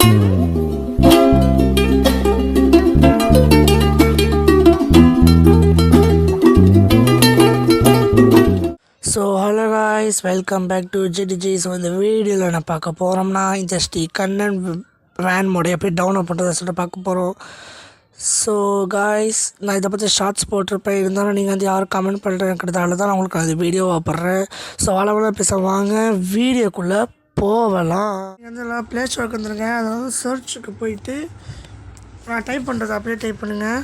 So hello guys, welcome back to GTG. So இந்த வீடியோவில் என்ன பார்க்க போகிறோம்னா, இந்த ஸ்ரீ கண்ணன் வேன் மோடை எப்படி டவுன்லோட் பண்ணுறதை சொல்லிட்டு பார்க்க போகிறோம். ஸோ காய்ஸ், நான் இதை பற்றி ஷார்ட்ஸ் போட்டிருப்பேன். இருந்தாலும் நீங்கள் வந்து யாரும் கமெண்ட் பண்ணுறதுன்றதால தான் நான் உங்களுக்கு அது வீடியோவாக போடுறேன். ஸோ அளவுல பேச வாங்க வீடியோக்குள்ளே போகலாம். நீங்கள் வந்து எல்லாம் ப்ளே ஸ்டோருக்கு வந்துருங்க. அதில் வந்து சர்ச்சுக்கு போயிட்டு நான் டைப் பண்ணுறது அப்படியே டைப் பண்ணுங்கள்.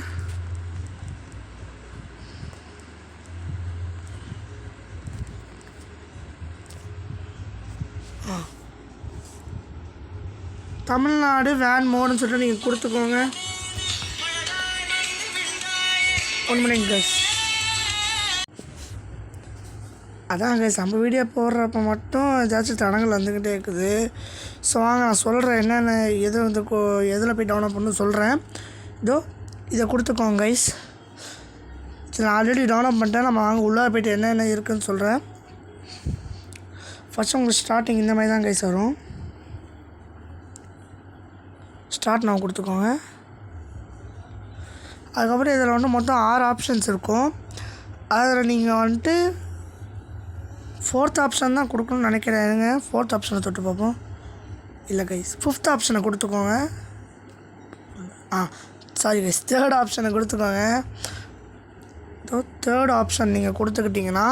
தமிழ்நாடு வேன் மோடுன்னு சொல்லிட்டு நீங்கள் கொடுத்துக்கோங்க. 1 மினிட் கைஸ். அதான் கைஸ், நம்ம வீடியோ போடுறப்ப மட்டும் ஏதாச்சும் தடங்கள் வந்துக்கிட்டே இருக்குது. ஸோ வாங்க நான் சொல்கிறேன் என்னென்ன எது வந்து எதில் போய் டவுன்லோட் பண்ணணும்னு சொல்கிறேன். இதை கொடுத்துக்கோங்க கைஸ். சரி, நான் ஆல்ரெடி டவுன்லோட் பண்ணிட்டேன். நம்ம வாங்க உள்ளே போய்ட்டு என்னென்ன இருக்குதுன்னு சொல்கிறேன். ஃபஸ்ட்டு உங்களுக்கு ஸ்டார்டிங் இந்த மாதிரி தான் கைஸ் வரும். ஸ்டார்ட் நான் கொடுத்துக்கோங்க. அதுக்கப்புறம் இதில் வந்து மொத்தம் 6 ஆப்ஷன்ஸ் இருக்கும். அதில் நீங்கள் வந்துட்டு 4th ஆப்ஷன் தான் கொடுக்கணும்னு நினைக்கிறேங்க. 4th ஆப்ஷனை தொட்டு பார்ப்போம். இல்லை கைஸ், 5th ஆப்ஷனை கொடுத்துக்கோங்க. சாரி கைஸ், 3rd ஆப்ஷனை கொடுத்துக்கோங்க. 3rd ஆப்ஷன் நீங்கள் கொடுத்துக்கிட்டிங்கன்னா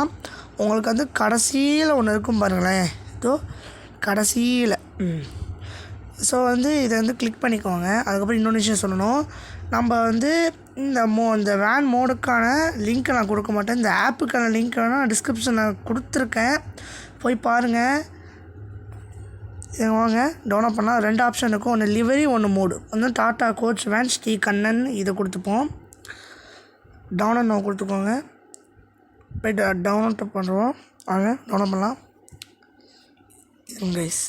உங்களுக்கு வந்து கடைசியில் ஒன்று இருக்கும் பாருங்களேன். கடைசியில் ஸோ வந்து இதை வந்து கிளிக் பண்ணிக்கோங்க. அதுக்கப்புறம் இன்னொன்று விஷயம் சொல்லணும். நம்ம வந்து இந்த வேன் மோடுக்கான லிங்க்கை நான் கொடுக்க மாட்டேன். இந்த ஆப்புக்கான லிங்க் வேணால் டிஸ்கிரிப்ஷனில் கொடுத்துருக்கேன், போய் பாருங்கள். இதை வாங்க டவுன்லோட் பண்ணால் 2 ஆப்ஷன் இருக்கும். ஒன்று லிவரி, ஒன்று மோடு. வந்து டாட்டா கோச் வேன் ஸ்ரீ கண்ணன் இதை கொடுத்துப்போம். டவுன்லோட் நான் கொடுத்துக்கோங்க. போய்ட்டு டவுன்லோட் பண்ணுறோம். வாங்க டவுன்லோட் பண்ணலாம் கைஸ்.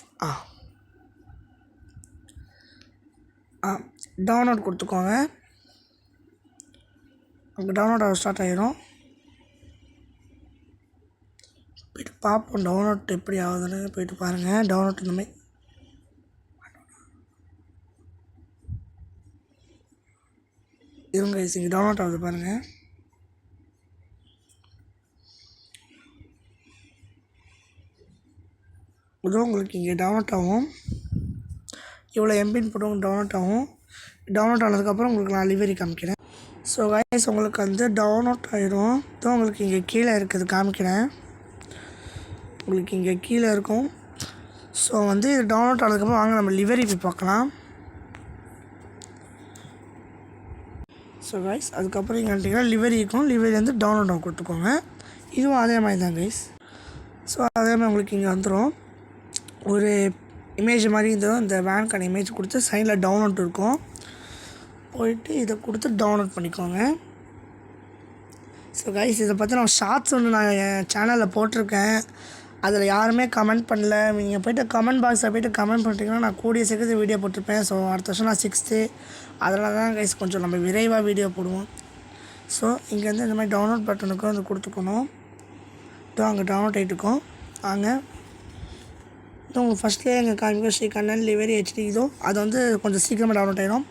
டவுன்லோட் கொடுத்துக்கோங்க. அங்கே டவுன்லோட் ஆக ஸ்டார்ட் ஆகிடும். போய்ட்டு பார்ப்போம் டவுன்லோட் எப்படி ஆகுதுன்னு. போய்ட்டு பாருங்கள். டவுன்லோட் இந்த மாதிரி இருங்க. இங்கே டவுன்லோட் ஆகுது பாருங்கள். இதுவும் உங்களுக்கு இங்கே டவுன்லோட் ஆகும். இவ்வளோ எம்பின் போட்டு டவுன்லோட் ஆகும். டவுன்லோட் ஆனதுக்கப்புறம் உங்களுக்கு நான் லிவரி காமிக்கிறேன். ஸோ கைஸ், உங்களுக்கு வந்து டவுன்லோட் ஆகிடும். இதுவும் உங்களுக்கு இங்கே கீழே இருக்குது காமிக்கிறேன். உங்களுக்கு இங்கே கீழே இருக்கும். ஸோ வந்து இது டவுன்லோட் ஆனதுக்கப்புறம் வாங்க நம்ம லிவரி போய் பார்க்கலாம். ஸோ கைஸ், அதுக்கப்புறம் இங்கே வந்துட்டிங்கன்னா லிவரி இருக்கும். லிவரி வந்து டவுன்லோட் ஆக கொடுத்துக்கோங்க. இதுவும் அதே மாதிரி தான் கைஸ். ஸோ அதே மாதிரி உங்களுக்கு இங்கே வந்துடும். ஒரு இமேஜ் மாதிரி இந்த வேனுக்கான இமேஜ் கொடுத்து சைடில் டவுன்லோட் இருக்கும். போயிட்டு இதை கொடுத்து டவுன்லோட் பண்ணிக்கோங்க. ஸோ கைஸ், இதை பற்றி நான் ஷார்ட்ஸ் ஒன்று நான் என் சேனலில் போட்டிருக்கேன். அதில் யாருமே கமெண்ட் பண்ணல. நீங்கள் போய்ட்டு கமெண்ட் பாக்ஸில் போய்ட்டு கமெண்ட் பண்ணிட்டீங்கன்னா நான் கூடிய சீக்கிரத்தில் வீடியோ போட்டிருப்பேன். ஸோ அடுத்த வருஷம் நான் 6th, அதனால தான் கைஸ் கொஞ்சம் நம்ம விரைவாக வீடியோ போடுவோம். ஸோ இங்கேருந்து இந்த மாதிரி டவுன்லோட் பட்டனுக்கும் வந்து கொடுத்துக்கணும். அங்கே டவுன்லோட் ஆகிட்டுருக்கோம். வாங்க உங்களுக்கு ஃபஸ்ட்லேயே எங்கள் காமிக்கும் ஸ்ரீ கண்ணன் லிவரி HD. அது வந்து கொஞ்சம் சீக்கிரமாக டவுன்லோட் ஆகிடும்.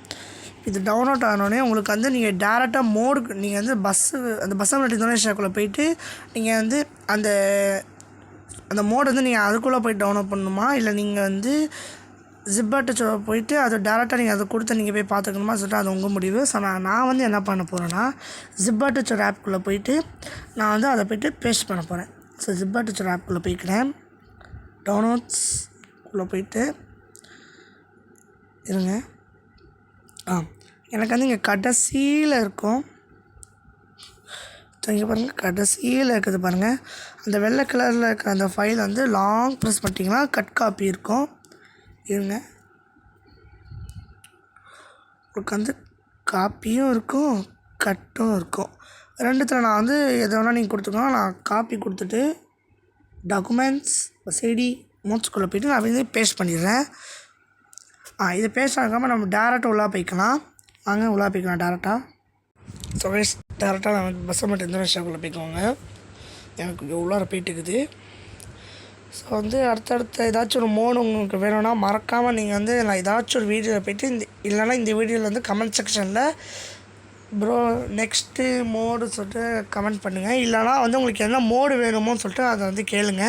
இது டவுன்லோட் ஆனோடனே உங்களுக்கு வந்து நீங்கள் டேரெக்டாக மோடுக்கு நீங்கள் வந்து அந்த பஸ் டொனேஷனுக்குள்ளே போயிட்டு நீங்கள் வந்து அந்த மோடு வந்து நீங்கள் அதுக்குள்ளே போய் டவுன்லோட் பண்ணணுமா, இல்லை நீங்கள் வந்து ஜிப்பாட்டு போயிட்டு அது டேரெக்டாக நீங்கள் அதை கொடுத்து நீங்கள் போய் பார்த்துக்கணுமா சொல்லிட்டு அது உங்கள் முடிவு. ஸோ நான் வந்து என்ன பண்ண போகிறேன்னா, ஜிப்பாட்டு ஆப்புக்குள்ளே போயிட்டு நான் வந்து அதை போய்ட்டு பேஸ்ட் பண்ண போகிறேன். ஸோ ஜிப்பாட்டு ஆப்புக்குள்ளே போய்க்கிறேன். டவுன்லோட்ஸ்குள்ளே போயிட்டு இருங்க. எனக்கு வந்து இங்கே கடைசியில் இருக்கும். இங்கே பாருங்கள், கடைசியில் இருக்குது பாருங்கள். அந்த வெள்ளை கலரில் இருக்கிற அந்த ஃபைல் வந்து லாங் ப்ரெஸ் பண்ணிட்டீங்கன்னா கட் காப்பி இருக்கும். இருங்க, உங்களுக்கு வந்து காப்பியும் இருக்கும் கட்டும் இருக்கும். ரெண்டுத்தில் நான் வந்து எதை வேணால் நீங்கள் கொடுத்துக்கணும். நான் காப்பி கொடுத்துட்டு டாக்குமெண்ட்ஸ் CD மோட்ஸ்குள்ளே போய்ட்டு நான் வந்து பேஸ்ட் பண்ணிடுறேன். இதை பேஸ்ட் ஆகாமல் நம்ம டேரெக்டாக உள்ளே போய்க்கலாம். வாங்க உள்ளே போய்க்கலாம் டேரெக்டாக. ஸோ டேரெக்டாக நான் பஸ் மட்டும் இந்தோனேஷியாவுக்குள்ளே போய்க்கோங்க. எனக்கு இங்கே உள்ளார போயிட்டு இருக்குது. ஸோ வந்து அடுத்தடுத்த ஏதாச்சும் ஒரு மோடு உங்களுக்கு வேணும்னா மறக்காமல் நீங்கள் வந்து நான் ஏதாச்சும் ஒரு வீடியோவில் போய்ட்டு இல்லைனா இந்த வீடியோவில் வந்து கமெண்ட் செக்ஷனில் ப்ரோ நெக்ஸ்ட்டு மோடு சொல்லிட்டு கமெண்ட் பண்ணுங்கள். இல்லைனா வந்து உங்களுக்கு என்ன மோடு வேணுமோன்னு சொல்லிட்டு அதை வந்து கேளுங்க.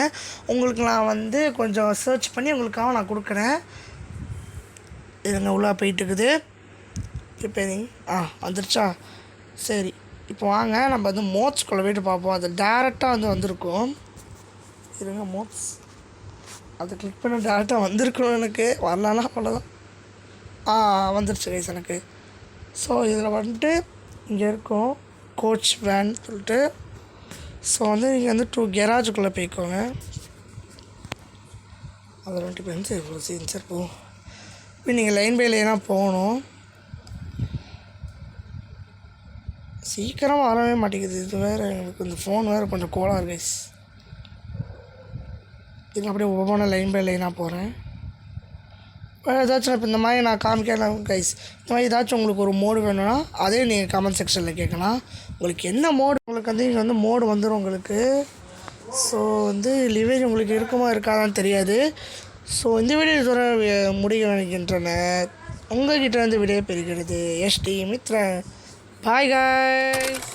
உங்களுக்கு நான் வந்து கொஞ்சம் சர்ச் பண்ணி உங்களுக்காக நான் கொடுக்குறேன். இதுங்க உள்ளே போயிட்டுருக்குது ப்ரிப்பேரிங். வந்துருச்சா? சரி, இப்போ வாங்க நம்ம வந்து மோட்ஸ்குள்ளே போய்ட்டு பார்ப்போம். அது டேரெக்டாக வந்து வந்திருக்கும். இருங்க, மோட்ஸ் அதை கிளிக் பண்ண டேரெக்டாக வந்திருக்கணும். எனக்கு வரலான்னா அவ்வளோதான். வந்துருச்சு கைஸ் எனக்கு. ஸோ இதில் வந்துட்டு இங்கே இருக்கும் கோச் வேன் சொல்லிட்டு. ஸோ வந்து நீங்கள் வந்து கெராஜுக்குள்ளே போய்க்கோங்க. அதில் வந்துட்டு இப்போ சென்சர் போகும். இப்போ நீங்கள் லைன் பை லைனாக போகணும். சீக்கிரமாக வரவே மாட்டேங்குது. இது வேறு எனக்கு இந்த ஃபோன் வேறு கொஞ்சம் கோளாறு கைஸ். இது அப்படியே ஒவ்வொன்றா லைன் பை லைனாக போகிறேன். ஏதாச்சும் இப்போ இந்த மாதிரி நான் காமிக்கலாம் கைஸ். இந்த மாதிரி ஏதாச்சும் உங்களுக்கு ஒரு மோடு வேணும்னா அதே நீங்கள் கமெண்ட் செக்ஷனில் கேட்கலாம். உங்களுக்கு என்ன மோடு உங்களுக்கு வந்து இங்கே வந்து மோடு வந்துடும் உங்களுக்கு. ஸோ வந்து லிவேஜ் உங்களுக்கு இருக்குமா இருக்காதான்னு தெரியாது. ஸோ இந்த வீடியோ இதோட முடிய நினைக்கின்றன. உங்கள்கிட்ட வந்து விடைய பெறுகிறது எஸ்டி மித்ரன். Bye guys.